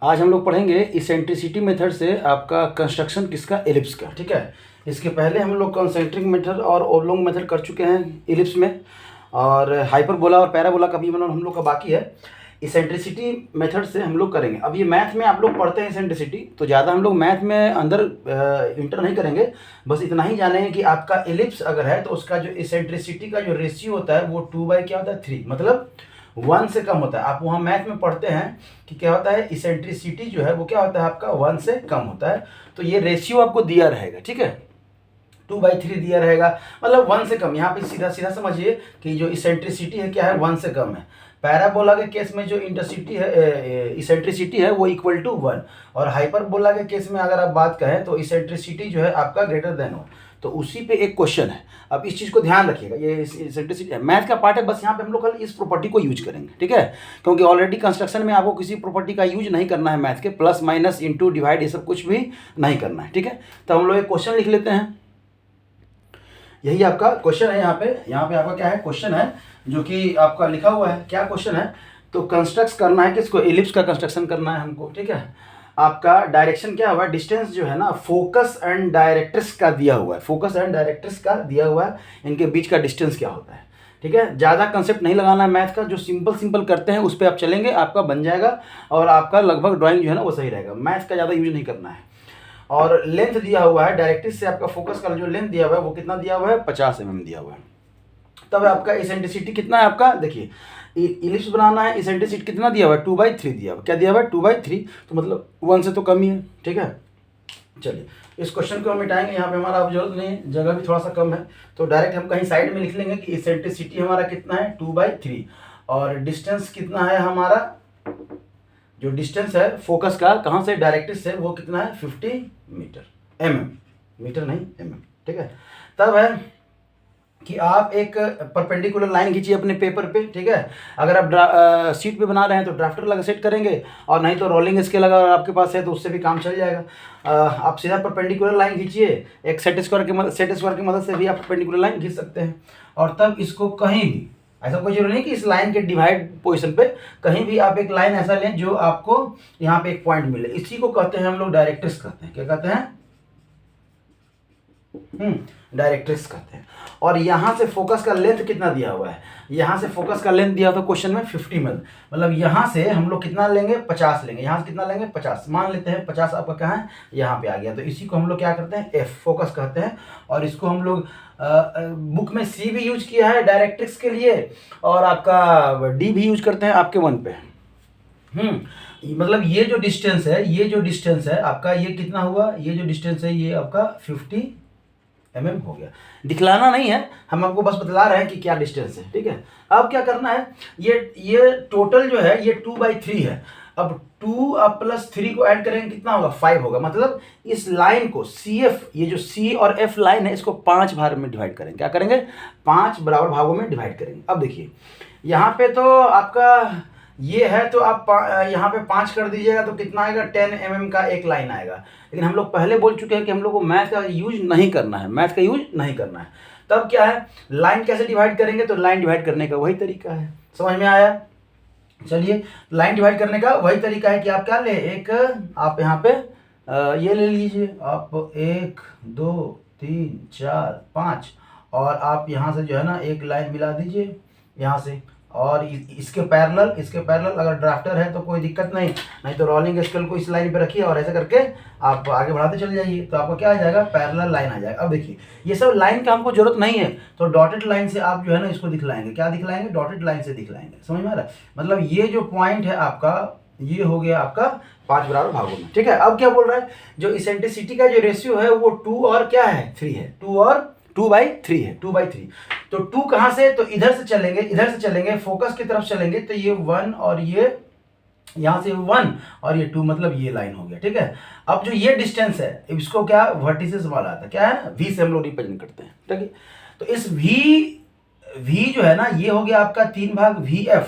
आज हम लोग पढ़ेंगे इसेंट्रिसिटी मेथड से आपका कंस्ट्रक्शन किसका, एलिप्स का। ठीक है, इसके पहले हम लोग कॉन्सेंट्रिक मेथड और ओब्लॉन्ग मेथड कर चुके हैं एलिप्स में, और हाइपरबोला और पैराबोला का भी मतलब हम लोग का बाकी है। इसेंट्रिसिटी मेथड से हम लोग करेंगे। अब ये मैथ में आप लोग पढ़ते हैं इसेंट्रिसिटी, तो ज़्यादा हम लोग मैथ में अंदर इंटर नहीं करेंगे। बस इतना ही जानेंगे कि आपका एलिप्स अगर है तो उसका जो इसेंट्रिसिटी का जो रेशियो होता है वो 2 क्या होता है, 3, मतलब 1 से कम होता है। आप वहाँ मैथ में पढ़ते हैं कि क्या होता है, इसेंट्रिसिटी जो है वो क्या होता है आपका 1 से कम होता है। तो ये रेशियो आपको दिया रहेगा, ठीक है, 2/3 दिया रहेगा, मतलब 1 से कम। यहाँ पे सीधा सीधा समझिए कि जो इसेंट्रिसिटी है क्या है, 1 से कम है। पैराबोला के केस में जो इंटरसिटी है, इसेंट्रिसिटी है वो इक्वल टू 1, और हाइपरबोला के केस में अगर आप बात करें तो इसेंट्रिसिटी जो है आपका ग्रेटर देन 1। तो उसी पे एक क्वेश्चन है, अब इस चीज़ को ध्यान रखिएगा। ये इसेंट्रिसिटी मैथ का पार्ट है, बस यहाँ पे हम लोग कल इस प्रॉपर्टी को यूज करेंगे, ठीक है, क्योंकि ऑलरेडी कंस्ट्रक्शन में आपको किसी प्रॉपर्टी का यूज नहीं करना है। मैथ के प्लस माइनस इंटू डिवाइड ये सब कुछ भी नहीं करना है, ठीक है। तो हम लोग एक क्वेश्चन लिख लेते हैं। यही आपका क्वेश्चन है। यहाँ पे आपका क्या है, क्वेश्चन है जो कि आपका लिखा हुआ है। क्या क्वेश्चन है, तो कंस्ट्रक्ट करना है किसको, एलिप्स का कंस्ट्रक्शन करना है हमको, ठीक है। आपका डायरेक्शन क्या हुआ, डिस्टेंस जो है ना, फोकस एंड डायरेक्ट्रिक्स का दिया हुआ है। फोकस एंड डायरेक्ट्रिक्स का दिया हुआ है, इनके बीच का डिस्टेंस क्या होता है, ठीक है। ज़्यादा कंसेप्ट नहीं लगाना है मैथ का, जो सिंपल करते हैं उस पर आप चलेंगे, आपका बन जाएगा, और आपका लगभग ड्राइंग जो है ना वो सही रहेगा। मैथ का ज़्यादा यूज नहीं करना है। और लेंथ दिया हुआ है, डायरेक्ट्रिक्स से आपका फोकस का जो लेंथ दिया हुआ है वो कितना दिया हुआ है, 50 mm दिया हुआ है। तब आपका इसेंट्रिसिटी कितना है आपका, देखिए इलिप्स बनाना है, इसेंट्रिसिटी कितना दिया हुआ है, 2/3 दिया हुआ है। क्या दिया हुआ है, 2/3, तो मतलब 1 से तो कम ही है, ठीक है। चलिए इस क्वेश्चन को हम मिटाएंगे, यहाँ पे हमारा अब जरूरत नहीं है, जगह भी थोड़ा सा कम है, तो डायरेक्ट हम कहीं साइड में लिख लेंगे कि इसेंट्रिसिटी हमारा कितना है, 2/3, और डिस्टेंस कितना है हमारा, जो डिस्टेंस है फोकस का कहाँ से, डायरेक्ट्रिक्स से, वो कितना है, 50 मीटर, मीटर नहीं mm, ठीक है। तब है कि आप एक परपेंडिकुलर लाइन खींचिए अपने पेपर पे, ठीक है। अगर आप सीट पे बना रहे हैं तो ड्राफ्टर लगा सेट करेंगे, और नहीं तो रोलिंग स्केल अगर आपके पास है तो उससे भी काम चल जाएगा। आप सीधा परपेंडिकुलर लाइन खींचिए, एक सेट स्क्वायर की मदद से भी आप परपेंडिकुलर लाइन खींच सकते हैं। और तब इसको कहीं भी, ऐसा कोई जरूरी नहीं कि इस लाइन के डिवाइड पोजीशन पे, कहीं भी आप एक लाइन ऐसा लें जो आपको यहाँ पे एक पॉइंट मिले, इसी को कहते हैं हम लोग डायरेक्ट्रिक्स कहते हैं। क्या कहते हैं, डायरेक्ट्रिक्स कहते हैं। और यहाँ से फोकस का लेंथ कितना दिया हुआ है, यहाँ से फोकस का लेंथ दिया हुआ क्वेश्चन में 50 में, मतलब यहाँ से हम लोग कितना लेंगे, 50 लेंगे। यहाँ से कितना लेंगे, 50 मान लेते हैं। 50 आपका कहाँ है, यहाँ पे आ गया। तो इसी को हम लोग क्या करते हैं, एफ फोकस कहते हैं। और इसको हम लोग बुक में सी भी यूज किया है डायरेक्ट्रिक्स के लिए, और आपका डी भी यूज करते हैं आपके 1 पे। मतलब ये जो डिस्टेंस है आपका, ये कितना हुआ, ये जो डिस्टेंस है ये आपका 50 mm हो गया। दिखलाना नहीं है, हम आपको बस बतला रहे हैं कि क्या डिस्टेंस है, ठीक है। अब क्या करना है, ये टोटल जो है ये 2/3 है। अब 2 आप +3 को ऐड करेंगे कितना होगा, 5 होगा। मतलब इस लाइन को CF, ये जो C और F लाइन है, इसको 5 भाग में डिवाइड करेंगे। क्या करेंगे, 5 बराबर भागों में डिवाइड करेंगे। अब देखिए यहाँ पे तो आपका ये है, तो आप यहाँ पे 5 कर दीजिएगा तो कितना आएगा, 10 mm का एक लाइन आएगा। लेकिन हम लोग पहले बोल चुके हैं कि हम लोग को मैथ का यूज नहीं करना है, तब क्या है, लाइन कैसे डिवाइड करेंगे, तो लाइन डिवाइड करने का वही तरीका है। समझ में आया। चलिए लाइन डिवाइड करने का वही तरीका है कि आप क्या ले, एक आप यहाँ पे ये ले लीजिए आप, 1 2 3 4 5, और आप यहाँ से जो है ना एक लाइन मिला दीजिए यहाँ से, और इसके पैरेलल अगर ड्राफ्टर है तो कोई दिक्कत नहीं तो रोलिंग स्केल को इस लाइन पे रखिए, और ऐसे करके आप आगे बढ़ाते चले जाइए, तो आपका क्या आ जाएगा, पैरेलल लाइन आ जाएगा। अब देखिए ये सब लाइन का हमको जरूरत नहीं है, तो डॉटेड लाइन से आप जो है ना इसको दिखलाएंगे। क्या दिखलाएंगे, डॉटेड लाइन से दिखलाएंगे। समझ में आ रहा है, मतलब ये जो पॉइंट है आपका, ये हो गया आपका 5 बराबर भागों में, ठीक है। अब क्या बोल रहा है, जो इसेंट्रिसिटी का जो रेशियो है वो 2 और क्या है, 3 है। 2 और 2/3 है, 2/3। तो 2 कहाँ से, तो इधर से चलेंगे फोकस की तरफ चलेंगे, तो ये 1 और ये यहाँ से 1 और ये 2, मतलब ये लाइन हो गया, ठीक है। अब जो ये डिस्टेंस है इसको क्या वर्टिसेस वाला आता है, क्या है, V से हम लोग रिप्रेजेंट करते हैं, ठीक है। तो इस V जो है ना, ये हो गया आपका 3 भाग VF,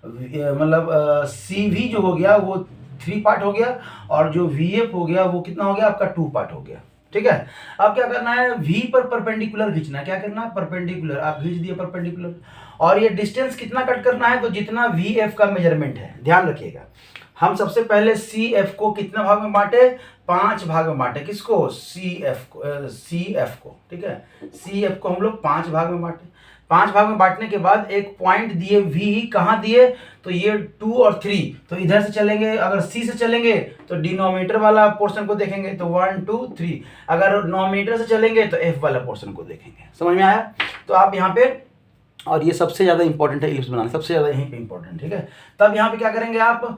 मतलब CV जो हो गया वो 3 पार्ट हो गया, और जो VF हो गया वो कितना हो गया आपका, 2 पार्ट हो गया, ठीक है। अब क्या करना है, V पर परपेंडिकुलर खींचना है। क्या करना है, परपेंडिकुलर आप खींच दिए परपेंडिकुलर, और ये डिस्टेंस कितना कट करना है, तो जितना वी एफ का मेजरमेंट है, ध्यान रखिएगा। हम सबसे पहले सी एफ को कितना भाग में बांटे, 5 भाग में बांटे। किसको, सी एफ को, ठीक है, सी एफ को हम लोग 5 भाग में बांटे। 5 भाग में बांटने के बाद एक पॉइंट दिए वी, कहाँ दिए, तो ये 2 और 3, तो इधर से चलेंगे, अगर सी से चलेंगे तो डिनोमिनेटर वाला पोर्शन को देखेंगे, तो 1 2 3, अगर नोमिनेटर से चलेंगे तो एफ वाला पोर्शन को देखेंगे। समझ में आया। तो आप यहाँ पे, और ये सबसे ज़्यादा इंपॉर्टेंट है इलिप्स बनाना, सबसे ज़्यादा यहीं पे इंपॉर्टेंट, ठीक है। तब यहाँ पे क्या करेंगे आप,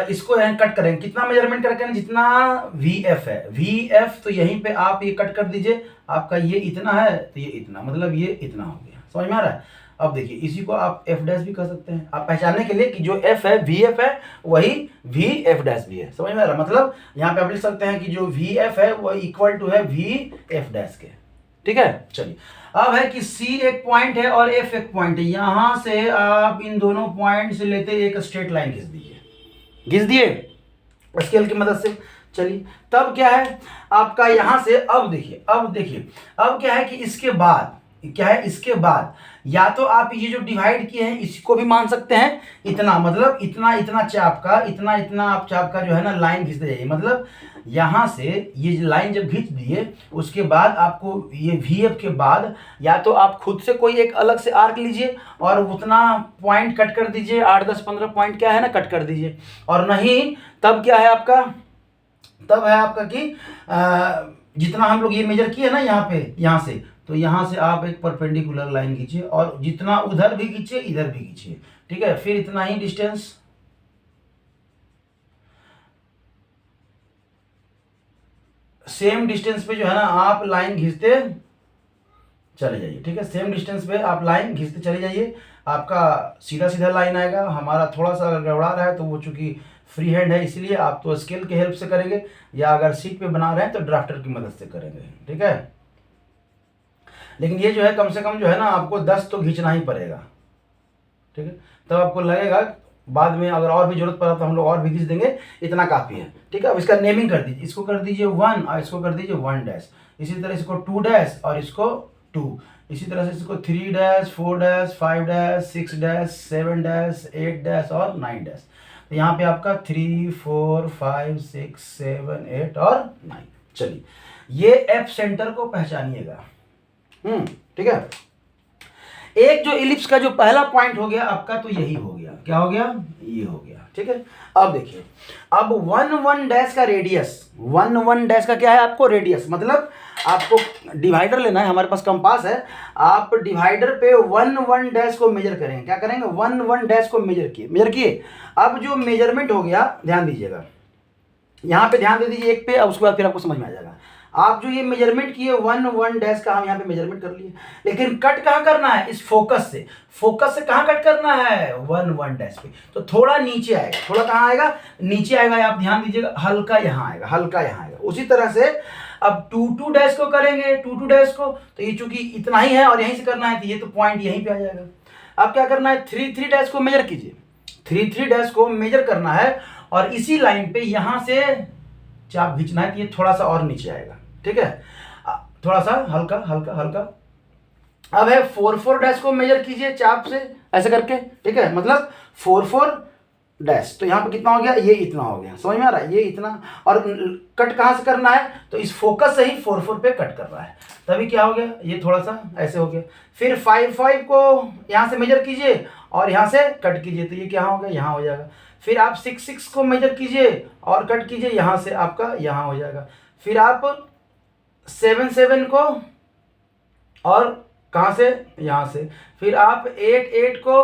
इसको कट करेंगे, कितना मेजरमेंट करके, जितना वी एफ है, वी एफ, तो यहीं पे आप ये कट कर दीजिए। आपका ये इतना है तो ये इतना, मतलब ये इतना हो गया। समझ में आ रहा है। अब देखिए इसी को आप एफ डैश भी कर सकते हैं, आप पहचानने के लिए कि जो एफ है, वी एफ है, वही वी एफ डैश भी है। समझ में आ रहा है। मतलब यहाँ पे आप लिख सकते हैं कि जो वी एफ है वो इक्वल टू है वी एफ डैश के, ठीक है। चलिए अब है कि C एक पॉइंट है और F एक पॉइंट है, यहां से आप इन दोनों पॉइंट से लेते एक स्ट्रेट लाइन खींच दीजिए, घिस दिए स्केल की मदद से। चलिए तब क्या है आपका यहां से, अब देखिए अब क्या है कि इसके बाद क्या है, इसके बाद या तो आप ये जो डिवाइड किए हैं इसको भी मान सकते हैं इतना, मतलब इतना इतना चाप का, इतना इतना आप चाप का जो है ना लाइन खींचते जाइए। मतलब यहाँ से ये लाइन जब खींच दिए उसके बाद आपको ये वी एफ के बाद या तो आप खुद से कोई एक अलग से आर्क लीजिए और उतना पॉइंट कट कर दीजिए, 8 10 15 पॉइंट क्या है ना कट कर दीजिए। और नहीं तब क्या है आपका, तब है आपका कि जितना हम लोग ये मेजर किए ना यहाँ पे, यहाँ से, तो यहाँ से आप एक परपेंडिकुलर लाइन खींचिए और जितना उधर भी खींचिए इधर भी खींचिए, ठीक है। फिर इतना ही डिस्टेंस, सेम डिस्टेंस पे जो है ना आप लाइन खींचते चले जाइए, ठीक है। सेम डिस्टेंस पे आप लाइन खींचते चले जाइए, आपका सीधा सीधा लाइन आएगा। हमारा थोड़ा सा अगर गड़बड़ा रहा है तो वो चूंकि फ्री हैंड है इसलिए आप तो स्केल के हेल्प से करेंगे, या अगर सीट पे बना रहे हैं तो ड्राफ्टर की मदद से करेंगे, ठीक है। लेकिन ये जो है कम से कम जो है ना आपको 10 तो खींचना ही पड़ेगा, ठीक है। तब आपको लगेगा बाद में अगर और भी जरूरत पड़ा तो हम लोग और भी खींच देंगे, इतना काफ़ी है, ठीक है। अब इसका नेमिंग कर दीजिए, इसको कर दीजिए 1 और इसको कर दीजिए 1 डैश, इसी तरह इसको 2 डैश और इसको 2, इसी तरह से इसको 3 dash 4 dash 5 dash 6 dash 7 dash 8 dash और 9 डैश। तो यहाँ पे आपका 3 4 5 6 7 8 और 9। चलिए ये एफ सेंटर को पहचानिएगा, ठीक है। एक जो इलिप्स का जो पहला पॉइंट हो गया आपका, तो यही हो गया, क्या हो गया, ये हो गया, ठीक है। अब देखिए अब 1 1 डैश का रेडियस, 1 1 डैश का क्या है आपको रेडियस, मतलब आपको डिवाइडर लेना है, हमारे पास कंपास है, आप डिवाइडर पे 1 1 डैश को मेजर करेंगे। क्या करेंगे, 1 1 डैश को मेजर किए। अब जो मेजरमेंट हो गया, ध्यान दीजिएगा, यहाँ पे ध्यान दे दीजिए एक पे, अब उसके बाद फिर आपको समझ में आ जाएगा। आप जो ये मेजरमेंट किए 1 1 डैश का, हम यहाँ पे मेजरमेंट कर लिए, लेकिन कट कहाँ करना है, इस फोकस से कहाँ कट करना है, 1 1 डैश पे। तो थोड़ा नीचे आएगा, थोड़ा कहाँ आएगा, नीचे आएगा, आप ध्यान दीजिएगा, हल्का यहाँ आएगा, हल्का यहाँ आएगा। उसी तरह से अब 2 2 डैश को करेंगे, 2 2 डैश को, तो ये चूंकि इतना ही है और यहीं से करना है तो ये तो पॉइंट यहीं पे आ जाएगा। अब क्या करना है, 3 3 डैश को मेजर कीजिए, 3 3 डैश को मेजर करना है और इसी लाइन पे यहां से चाप खींचना है, तो ये थोड़ा सा और नीचे आएगा, ठीक है, थोड़ा सा हल्का हल्का हल्का। अब है 4 4 डैश को मेजर कीजिए चाप से ऐसे करके, ठीक है, मतलब 4 4 डैश, तो यहाँ पे कितना हो गया, ये इतना हो गया। समझ में आ रहा है, ये इतना, और कट कहाँ से करना है, तो इस फोकस से ही 4 4 पे कट कर रहा है, तभी क्या हो गया, ये थोड़ा सा ऐसे हो गया। फिर 5 5 को यहाँ से मेजर कीजिए और यहाँ से कट कीजिए, तो ये क्या हो गया, यहाँ हो जाएगा। फिर आप 6 6 को मेजर कीजिए और कट कीजिए, यहाँ से आपका यहाँ हो जाएगा। फिर आप 7 7 को और कहाँ से, यहाँ से। फिर आप 8 8 को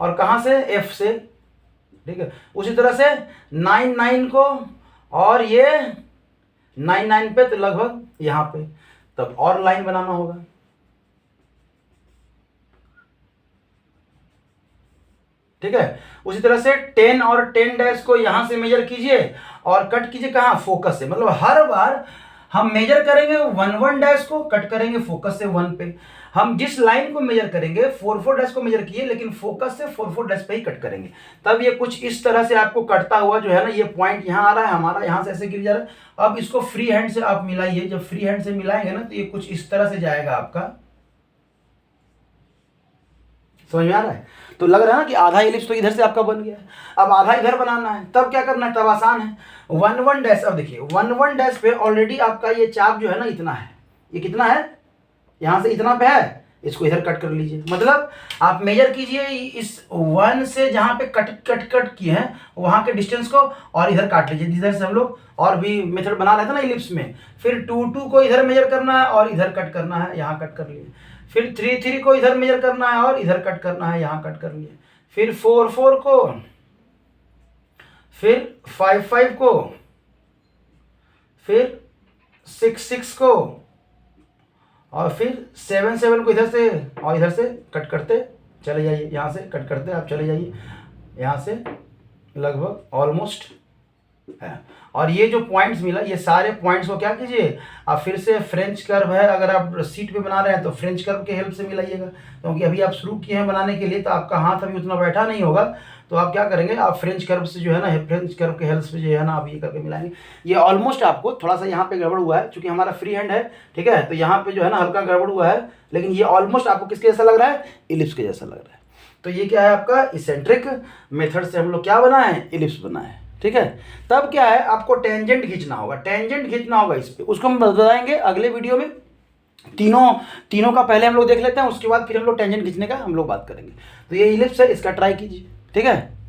और कहाँ से, एफ से, ठीक है। उसी तरह से 9 9 को और ये 9 9 पे, तो लगभग यहाँ पे, तब और लाइन बनाना होगा, ठीक है। उसी तरह से 10 और 10 डैश को यहां से मेजर कीजिए और कट कीजिए कहाँ, फोकस से। मतलब हर बार हम मेजर करेंगे 1 1 डैश को, कट करेंगे फोकस से 1 पे। हम जिस लाइन को मेजर करेंगे 4 4 डैश को मेजर किए, लेकिन फोकस से 4 4 डैश पे ही कट करेंगे। तब ये कुछ इस तरह से आपको कटता हुआ जो है ना, ये पॉइंट यहाँ आ रहा है हमारा, यहाँ से ऐसे गिर जा रहा है। अब इसको फ्री हैंड से आप मिलाइए, जब फ्री हैंड से मिलाएंगे ना तो ये कुछ इस तरह से जाएगा आपका, समझ में आ रहा है? तो लग रहा है ना कि आधा इलिप्स तो इधर से आपका बन गया है, अब आधा इधर बनाना है, तब क्या करना है? तब आसान है, 1 1 डैश। अब देखिए 1 1 डैश पे ऑलरेडी आपका ये चाप जो है ना इतना है, ये कितना है, यहाँ से इतना पे है, इसको इधर कट कर लीजिए। मतलब आप मेजर कीजिए इस 1 से जहाँ पे कट किए हैं वहाँ के डिस्टेंस को, और इधर काट लीजिए। इधर से हम लोग और भी मेथड बना रहे थे ना इलिप्स में, फिर 2 2 को इधर मेजर करना है और इधर कट करना है, यहाँ कट कर लिए। फिर 3 3 को इधर मेजर करना है और इधर कट करना है, यहाँ कट कर लिए। फिर 4 4 को, फिर 5 5 को, फिर 6 6 को, और फिर 7 7 को इधर से और इधर से कट करते चले जाइए। यहाँ से कट करते आप चले जाइए, यहाँ से लगभग ऑलमोस्ट है। और ये जो पॉइंट्स मिला, ये सारे पॉइंट्स को क्या कीजिए आप फिर से फ्रेंच कर्व है, अगर आप सीट पे बना रहे हैं तो फ्रेंच कर्व के हेल्प से मिलाइएगा, क्योंकि अभी आप शुरू किए हैं बनाने के लिए तो आपका हाथ अभी उतना बैठा नहीं होगा। तो आप क्या करेंगे, आप फ्रेंच कर्व से जो है ना, फ्रेंच कर्व के हेल्प से जो है ना आप ये करके मिलाएंगे। ये ऑलमोस्ट आपको थोड़ा सा यहाँ पे गड़बड़ हुआ है, क्योंकि हमारा फ्री हैंड है, ठीक है, तो यहाँ पे जो है ना हल्का गड़बड़ हुआ है, लेकिन ये ऑलमोस्ट आपको किसके जैसा लग रहा है? इलिप्स के जैसा लग रहा है। तो ये क्या है आपका इसेंट्रिक मेथड से हम लोग क्या बनाए? इलिप्स बनाए, ठीक है। तब क्या है, आपको टेंजेंट खींचना होगा, टेंजेंट खींचना होगा इस पे, उसको हम बताएंगे अगले वीडियो में। तीनों का पहले हम लोग देख लेते हैं, उसके बाद फिर हम लोग टेंजेंट खींचने का हम लोग बात करेंगे। तो ये इलिप्स है, इसका ट्राई कीजिए, ठीक है।